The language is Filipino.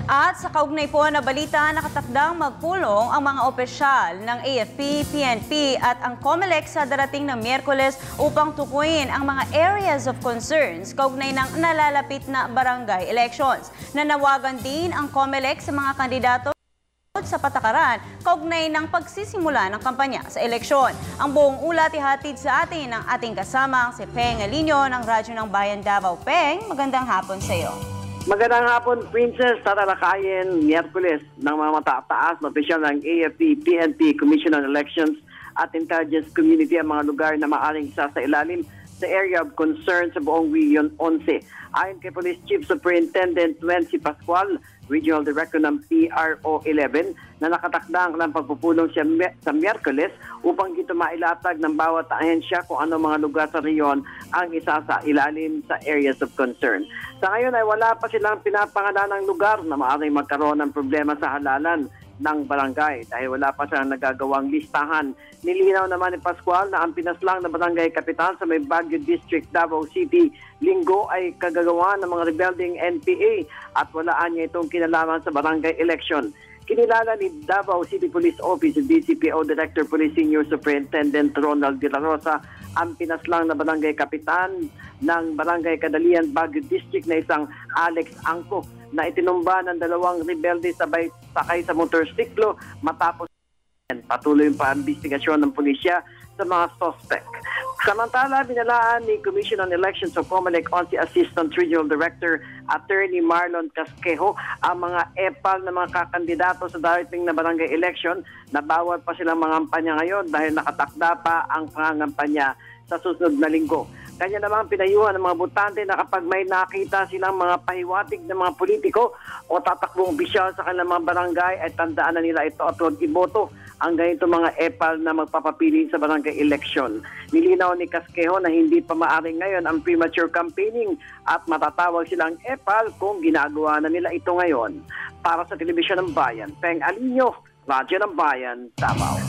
At sa kaugnay po na balita, nakatakdang magpulong ang mga opisyal ng AFP, PNP at ang COMELEC sa darating na Miyerkules upang tukuyin ang mga areas of concerns kaugnay ng nalalapit na barangay elections. Nanawagan din ang COMELEC sa mga kandidato sa patakaran kaugnay ng pagsisimula ng kampanya sa eleksyon. Ang buong ulat ihatid sa atin ng ating kasamang si Peng Alinio ng Radyo ng Bayan Davao. Peng, magandang hapon sa iyo. Magandang hapon, Princess. Tatalakayin Miyerkules ng mga matataas na opisyal ng AFP, PNP, Commission on Elections at Intelligence Community ang mga lugar na maaaring sa ilalim sa area of concern sa buong Region 11. Ayon kay Police Chief Superintendent Wency Pascual, Regional Director ng PRO 11, na nakatakdang ng pagpupulong siya sa Miyerkules upang dito mailatag ng bawat ahensya kung ano mga lugar sa riyon ang isa sa ilalim sa areas of concern. Sa ngayon ay wala pa silang pinapangalan ng lugar na maaaring magkaroon ng problema sa halalan ng barangay dahil wala pa silang nagagawang listahan. Nilinaw naman ni Pascual na ang pinaslang na barangay kapitan sa may Baguio District, Davao City, Linggo ay kagagawa ng mga rebelding NPA at walaan niya itong kinalaman sa barangay election. Kinilala ni Davao City Police Office DCPO Director Police Senior Superintendent Ronald De La Rosa ang pinaslang na barangay kapitan ng Barangay Kadalian, Baguio District na isang Alex Angco na itinumba ng dalawang rebelde sabay sakay sa motorsiklo matapos patuloy pa ang investigasyon ng pulisya sa mga suspect. Samantala, binalaan ni Commission on Elections o COMELEC Assistant Regional Director Attorney Marlon Casquejo ang mga EPAL na mga kakandidato sa darating na barangay election na bawal pa silang mangampanya ngayon dahil nakatakda pa ang pangangampanya sa susunod na linggo. Kanya naman pinayuhan ng mga botante na kapag may nakita silang mga pahiwatig ng mga politiko o tatakbong opisyal sa kanilang mga barangay ay tandaan na nila ito at huwag iboto ang ganito mga EPAL na magpapapili sa barangay election. Nilinaw ni Casquejo na hindi pa maaring ngayon ang premature campaigning at matatawag silang EPAL kung ginagawa na nila ito ngayon. Para sa Telebisyon ng Bayan, Peng Alinio, Radyo ng Bayan, Davao.